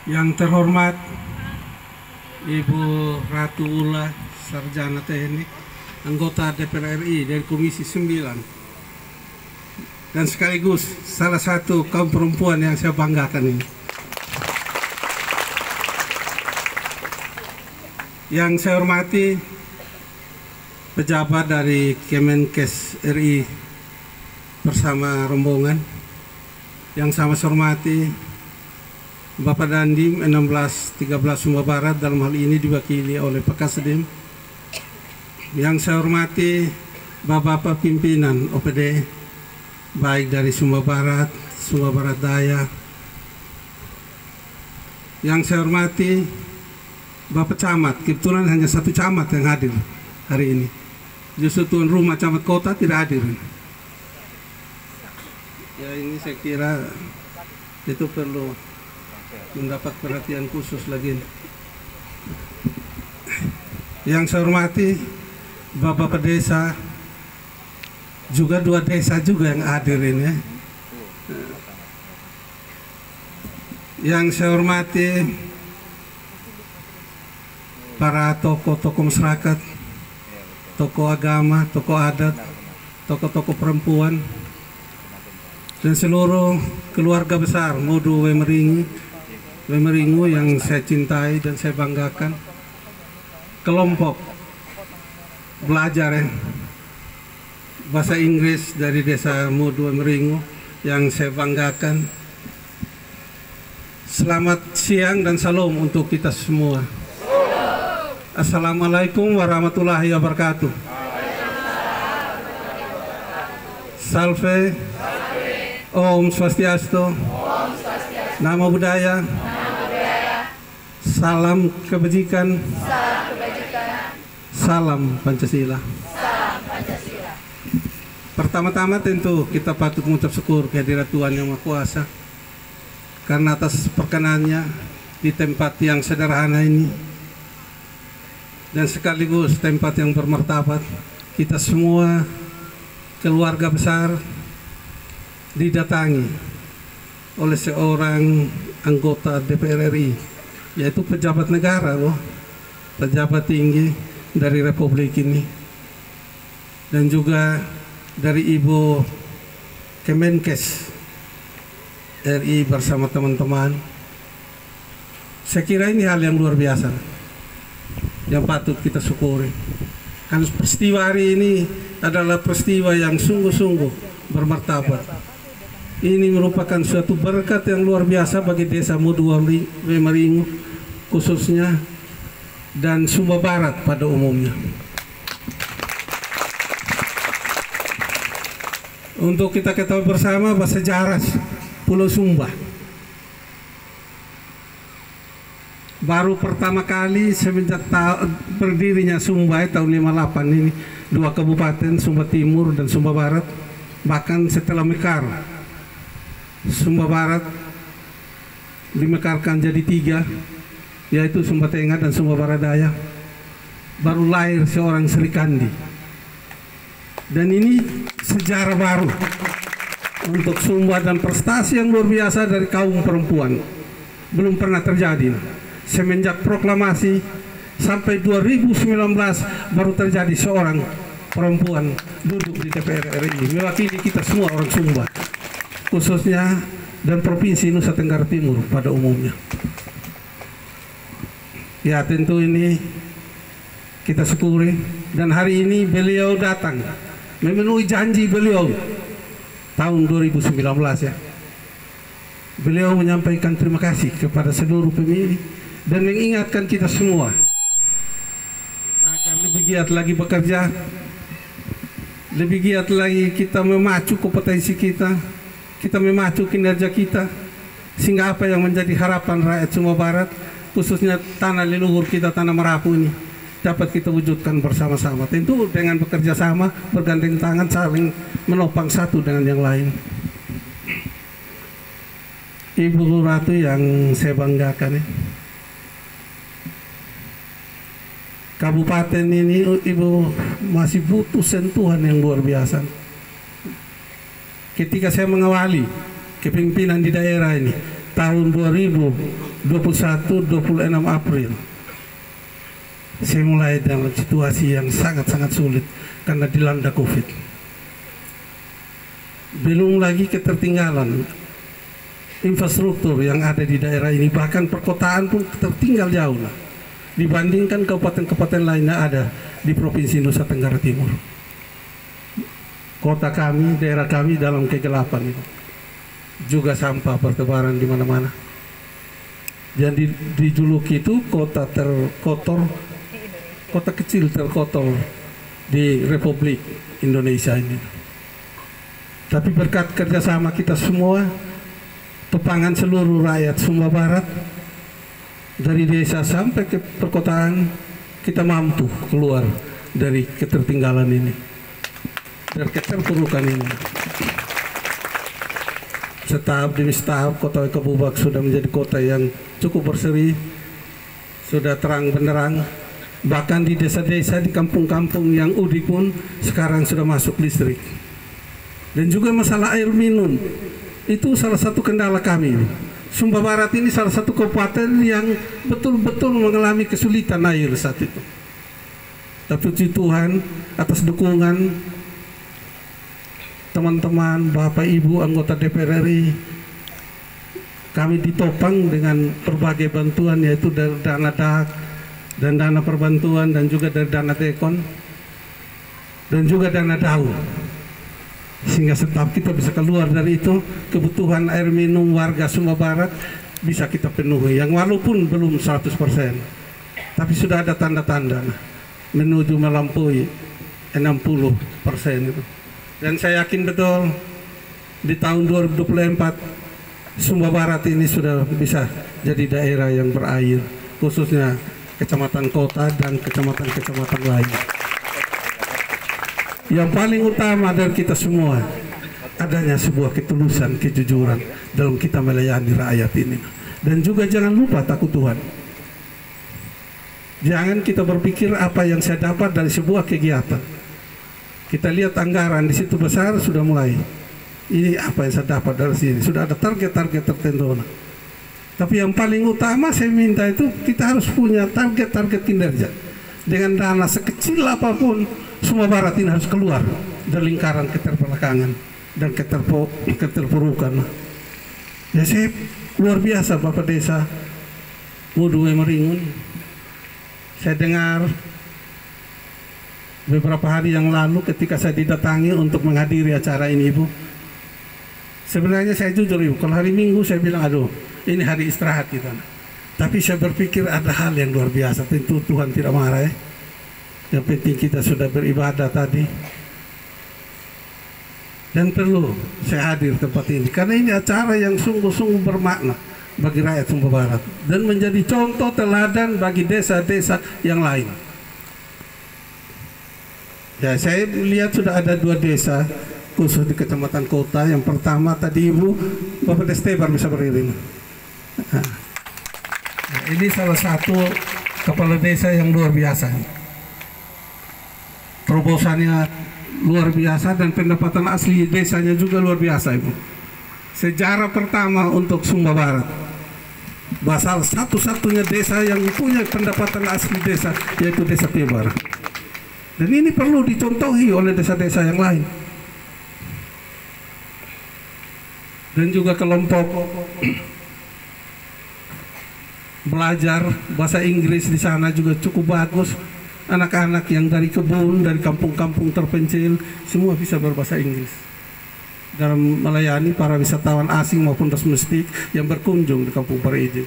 Yang terhormat Ibu Ratu Ulla, Sarjana Teknik, anggota DPR RI dari Komisi 9, dan sekaligus salah satu kaum perempuan yang saya banggakan ini. Yang saya hormati pejabat dari Kemenkes RI bersama rombongan. Yang sama saya hormati Bapak Dandim 1613 Sumba Barat, dalam hal ini diwakili oleh Pak Kasdim. Yang saya hormati Bapak-bapak pimpinan OPD baik dari Sumba Barat, Sumba Barat Daya. Yang saya hormati Bapak Camat, kebetulan hanya satu camat yang hadir hari ini. Justru tuan rumah camat kota tidak hadir. Ya, ini saya kira itu perlu mendapat perhatian khusus lagi. Yang saya hormati Bapak Desa, juga dua desa juga yang hadir ini ya. Yang saya hormati para tokoh-tokoh masyarakat, tokoh agama, tokoh adat, tokoh-tokoh perempuan, dan seluruh keluarga besar Modu Wemeringu yang saya cintai dan saya banggakan. Kelompok belajar ya, bahasa Inggris dari desa Modu Wemeringu yang saya banggakan. Selamat siang dan salam untuk kita semua. Assalamualaikum warahmatullahi wabarakatuh. Salve, Om Swastiastu, Namo Buddhaya, salam kebajikan, salam Pancasila. Pertama-tama tentu kita patut mengucap syukur kehadirat Tuhan Yang Maha Kuasa, karena atas perkenannya di tempat yang sederhana ini, dan sekaligus tempat yang bermartabat, kita semua keluarga besar didatangi oleh seorang anggota DPR RI, yaitu pejabat negara loh, pejabat tinggi dari Republik ini, dan juga dari Ibu Kemenkes RI bersama teman-teman. Saya kira ini hal yang luar biasa yang patut kita syukuri, karena peristiwa hari ini adalah peristiwa yang sungguh-sungguh bermartabat. Ini merupakan suatu berkat yang luar biasa bagi desa Modu Wemeringu khususnya, dan Sumba Barat pada umumnya. Untuk kita ketahui bersama bahwa sejarah Pulau Sumba baru pertama kali semenjak berdirinya Sumba tahun 58 ini, dua kabupaten Sumba Timur dan Sumba Barat, bahkan setelah mekar Sumba Barat dimekarkan jadi tiga, yaitu Sumba Tengah dan Sumba Barat Daya, baru lahir seorang Sri Kandi. Dan ini sejarah baru untuk Sumba dan prestasi yang luar biasa dari kaum perempuan. Belum pernah terjadi. Semenjak proklamasi sampai 2019 baru terjadi seorang perempuan duduk di DPR RI mewakili kita semua orang Sumba khususnya, dan Provinsi Nusa Tenggara Timur pada umumnya. Ya, tentu ini kita syukuri, dan hari ini beliau datang memenuhi janji beliau tahun 2019 ya. Beliau menyampaikan terima kasih kepada seluruh pemilih dan mengingatkan kita semua agar lebih giat lagi bekerja, lebih giat lagi kita memacu kompetensi kita memacu kinerja kita, sehingga apa yang menjadi harapan rakyat Sumba Barat, khususnya tanah leluhur kita, tanah Merapu ini, dapat kita wujudkan bersama-sama. Tentu dengan bekerja sama, bergandeng tangan, saling menopang satu dengan yang lain. Ibu Ratu yang saya banggakan ya, kabupaten ini Ibu masih butuh sentuhan yang luar biasa. Ketika saya mengawali kepemimpinan di daerah ini tahun 2014 26 April saya mulai dalam situasi yang sangat-sangat sulit karena dilanda COVID. Belum lagi ketertinggalan infrastruktur yang ada di daerah ini, bahkan perkotaan pun tertinggal jauh lah dibandingkan kabupaten-kabupaten lainnya ada di Provinsi Nusa Tenggara Timur. Kota kami, daerah kami dalam kegelapan itu. Juga sampah bertebaran di mana-mana. Jadi dijuluki itu kota terkotor, kota kecil terkotor di Republik Indonesia ini. Tapi berkat kerjasama kita semua, topangan seluruh rakyat Sumba Barat, dari desa sampai ke perkotaan, kita mampu keluar dari ketertinggalan ini, dari keterpurukan ini. Setahap demi setahap Kota Eka Bubak sudah menjadi kota yang cukup berseri, sudah terang benderang. Bahkan di desa-desa, di kampung-kampung yang udik pun sekarang sudah masuk listrik. Dan juga masalah air minum, itu salah satu kendala kami. Sumba Barat ini salah satu kabupaten yang betul-betul mengalami kesulitan air saat itu. Tapi puji Tuhan atas dukungan teman-teman, Bapak Ibu anggota DPR RI, kami ditopang dengan berbagai bantuan, yaitu dari dana DAK dan dana perbantuan, dan juga dari dana Tekon dan juga dana DAU, sehingga setelah kita bisa keluar dari itu, kebutuhan air minum warga Sumba Barat bisa kita penuhi, yang walaupun belum 100%, tapi sudah ada tanda-tanda menuju melampaui 60% itu. Dan saya yakin betul di tahun 2024 Sumba Barat ini sudah bisa jadi daerah yang berair, khususnya kecamatan kota dan kecamatan-kecamatan lain. Yang paling utama dari kita semua adanya sebuah ketulusan, kejujuran dalam kita melayani rakyat ini. Dan juga jangan lupa takut Tuhan. Jangan kita berpikir apa yang saya dapat dari sebuah kegiatan. Kita lihat anggaran di situ besar, sudah mulai. Ini apa yang saya dapat dari sini. Sudah ada target-target tertentu. Tapi yang paling utama saya minta itu kita harus punya target-target kinerja. Dengan dana sekecil apapun, Sumba Barat ini harus keluar dari lingkaran keterbelakangan dan keterpurukan. Ya, saya luar biasa Bapak Desa Mudu Meringun. Saya dengar beberapa hari yang lalu ketika saya didatangi untuk menghadiri acara ini, Ibu. Sebenarnya saya jujur, Ibu, kalau hari Minggu saya bilang, aduh, ini hari istirahat kita. Tapi saya berpikir ada hal yang luar biasa. Tentu Tuhan tidak marah ya. Yang penting kita sudah beribadah tadi. Dan perlu saya hadir tempat ini, karena ini acara yang sungguh-sungguh bermakna bagi rakyat Sumba Barat dan menjadi contoh teladan bagi desa-desa yang lain. Ya, saya lihat sudah ada 2 desa khusus di Kecamatan Kota. Yang pertama tadi Ibu, Bapak Destebar bisa beriring. Nah, ini salah satu kepala desa yang luar biasa. Terobosannya luar biasa dan pendapatan asli desanya juga luar biasa, Ibu. Sejarah pertama untuk Sumba Barat. Basal satu-satunya desa yang punya pendapatan asli desa, yaitu Desa Tebar. Dan ini perlu dicontohi oleh desa-desa yang lain. Dan juga kelompok belajar bahasa Inggris di sana juga cukup bagus. Anak-anak yang dari kebun, dari kampung-kampung terpencil, semua bisa berbahasa Inggris dalam melayani para wisatawan asing maupun domestik yang berkunjung di Kampung Parigi.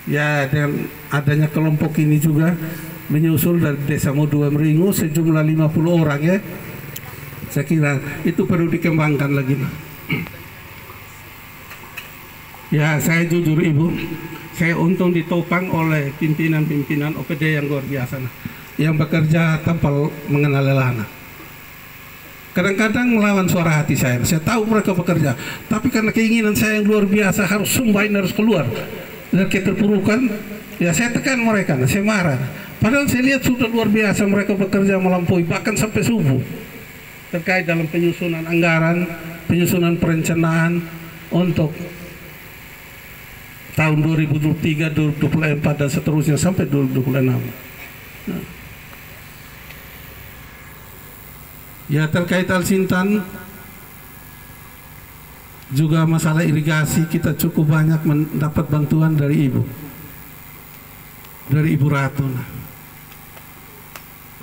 Ya, dengan adanya kelompok ini juga menyusul dari Desa Mudu Meringu sejumlah 50 orang ya. Saya kira itu perlu dikembangkan lagi. Ya, saya jujur Ibu, saya untung ditopang oleh pimpinan-pimpinan OPD yang luar biasa, yang bekerja tanpa mengenal lelah. Kadang-kadang melawan suara hati saya. Saya tahu mereka bekerja, tapi karena keinginan saya yang luar biasa, harus Sumba ini harus keluar dari keterpurukan. Ya, saya tekan mereka, saya marah. Padahal saya lihat sudah luar biasa mereka bekerja melampaui, bahkan sampai subuh. Terkait dalam penyusunan anggaran, penyusunan perencanaan untuk tahun 2023, 2024 dan seterusnya sampai 2026. Nah. Ya terkait Al-Sintan juga masalah irigasi, kita cukup banyak mendapat bantuan dari Ibu Ratu. Nah.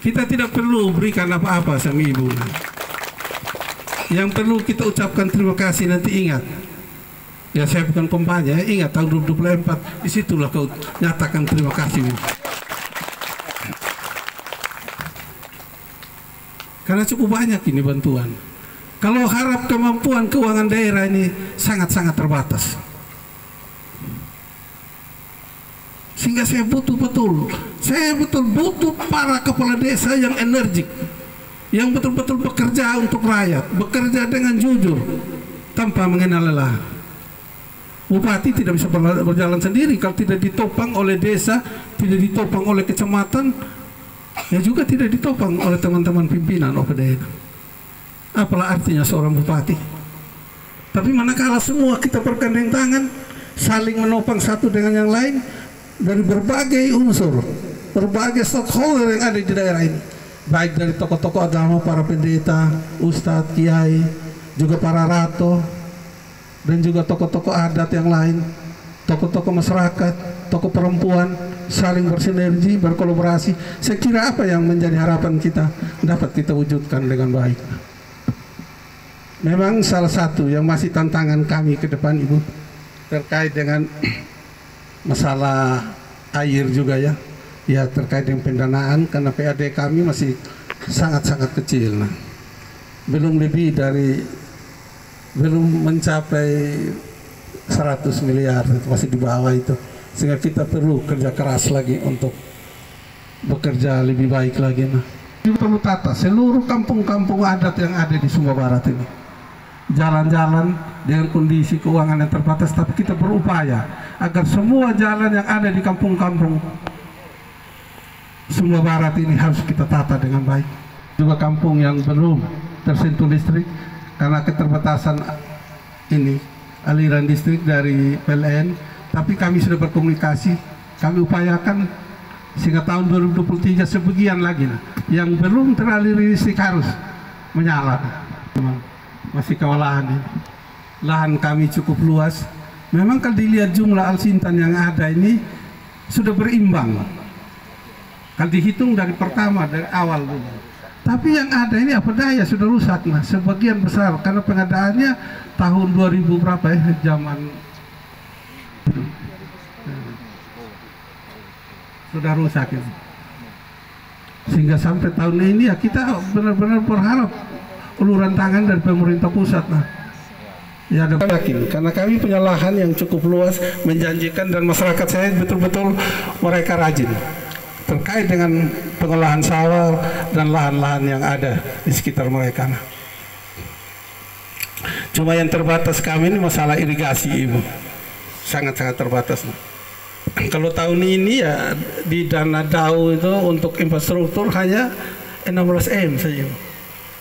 Kita tidak perlu berikan apa-apa sama Ibu. Nah. Yang perlu kita ucapkan terima kasih, nanti ingat. Ya saya bukan kampanye, ingat tahun 2024, disitulah kau nyatakan terima kasih. Karena cukup banyak ini bantuan. Kalau harap kemampuan keuangan daerah ini sangat-sangat terbatas. Sehingga saya butuh butuh para kepala desa yang energik, yang betul-betul bekerja untuk rakyat, bekerja dengan jujur, tanpa mengenal lelah. Bupati tidak bisa berjalan sendiri kalau tidak ditopang oleh desa, tidak ditopang oleh kecamatan, ya juga tidak ditopang oleh teman-teman pimpinan OPD. Apalah artinya seorang bupati? Tapi manakala semua kita bergandeng tangan, saling menopang satu dengan yang lain dari berbagai unsur, berbagai stakeholder yang ada di daerah ini, baik dari tokoh-tokoh agama, para pendeta, ustadz, kiai, juga para rato, dan juga tokoh-tokoh adat yang lain, tokoh-tokoh masyarakat, tokoh perempuan, saling bersinergi, berkolaborasi. Saya kira apa yang menjadi harapan kita dapat kita wujudkan dengan baik. Memang salah satu yang masih tantangan kami ke depan, Ibu, terkait dengan masalah air juga ya. Ya terkait dengan pendanaan, karena PAD kami masih sangat-sangat kecil. Nah, belum mencapai 100 miliar, masih di bawah itu. Sehingga kita perlu kerja keras lagi untuk bekerja lebih baik lagi. Nah, kita perlu tata seluruh kampung-kampung adat yang ada di Sumba Barat ini. Jalan-jalan dengan kondisi keuangan yang terbatas, tapi kita berupaya agar semua jalan yang ada di kampung-kampung Sumba Barat ini harus kita tata dengan baik. Juga kampung yang belum tersentuh listrik karena keterbatasan ini aliran listrik dari PLN, tapi kami sudah berkomunikasi, kami upayakan sehingga tahun 2023 sebagian lagi yang belum teraliri listrik harus menyala. Masih kewalahan ini. Lahan kami cukup luas. Memang kalau dilihat jumlah Al-Sintan yang ada ini sudah berimbang. Kalau dihitung dari pertama, dari awal dulu. Tapi yang ada ini apa daya sudah rusak. Nah, sebagian besar karena pengadaannya tahun 2000 berapa ya, zaman sudah rusak ini. Sehingga sampai tahun ini ya kita benar-benar berharap uluran tangan dari pemerintah pusat. Nah, ya ada yakin karena kami punya lahan yang cukup luas, menjanjikan, dan masyarakat saya betul-betul mereka rajin terkait dengan pengolahan sawah dan lahan-lahan yang ada di sekitar mereka. Nah, cuma yang terbatas kami ini masalah irigasi, Ibu, sangat-sangat terbatas. Nah, kalau tahun ini ya di dana DAU itu untuk infrastruktur hanya 16 M saja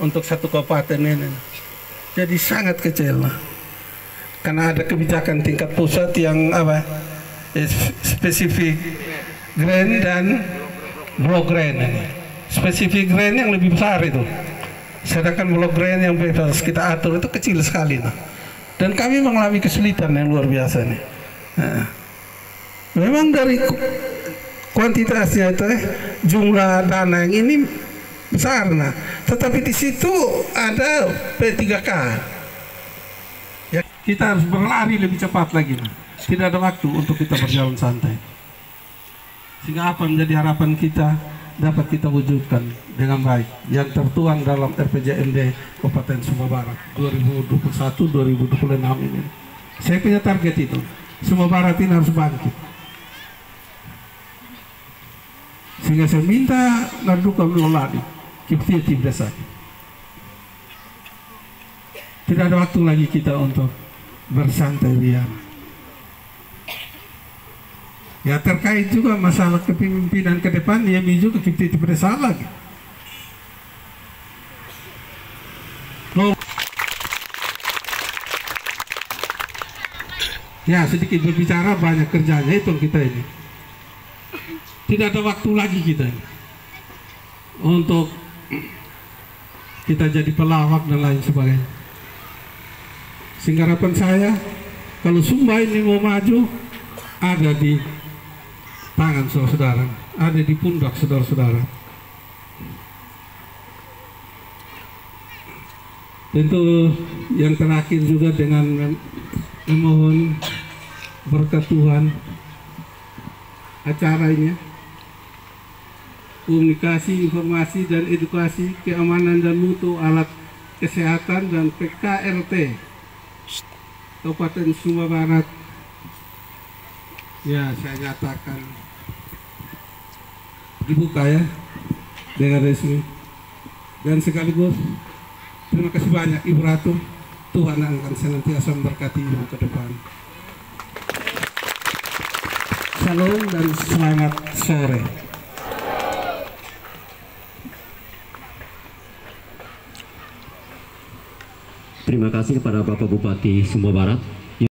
untuk satu kabupaten ini. Jadi sangat kecil lah. Karena ada kebijakan tingkat pusat yang spesifik grant dan block grant ini. Spesifik grant yang lebih besar itu. Sedangkan block grant yang bebas kita atur itu kecil sekali. Nah. Dan kami mengalami kesulitan yang luar biasa nih. Nah, memang dari kuantitasnya itu jumlah dana yang ini besar, nah, tetapi di situ ada P3K. Ya, kita harus berlari lebih cepat lagi, nah. Tidak ada waktu untuk kita berjalan santai. Sehingga apa menjadi harapan kita dapat kita wujudkan dengan baik yang tertuang dalam RPJMD Kabupaten Sumba Barat 2021-2026 ini. Saya punya target itu. Sumba Barat ini harus bangkit. Sehingga saya minta Narduka Loladi Kipti desa. Tidak ada waktu lagi kita untuk bersantai liar. Ya terkait juga masalah kepemimpinan ke depan, ya juga Kipti desa lagi. Ya, sedikit berbicara banyak kerjanya itu kita ini. Tidak ada waktu lagi kita ini untuk kita jadi pelawak dan lain sebagainya. Sehingga harapan saya, kalau Sumba ini mau maju, ada di tangan saudara-saudara, ada di pundak saudara-saudara. Tentu yang terakhir juga dengan memohon berkat Tuhan, acara ini, komunikasi, informasi, dan edukasi, keamanan dan mutu alat kesehatan dan PKRT Kabupaten Sumba Barat, ya saya nyatakan dibuka ya dengan resmi. Dan sekaligus terima kasih banyak Ibu Ratu. Tuhan akan senantiasa memberkati Ibu ke depan. Salam dan selamat sore. Terima kasih kepada Bapak Bupati Sumba Barat.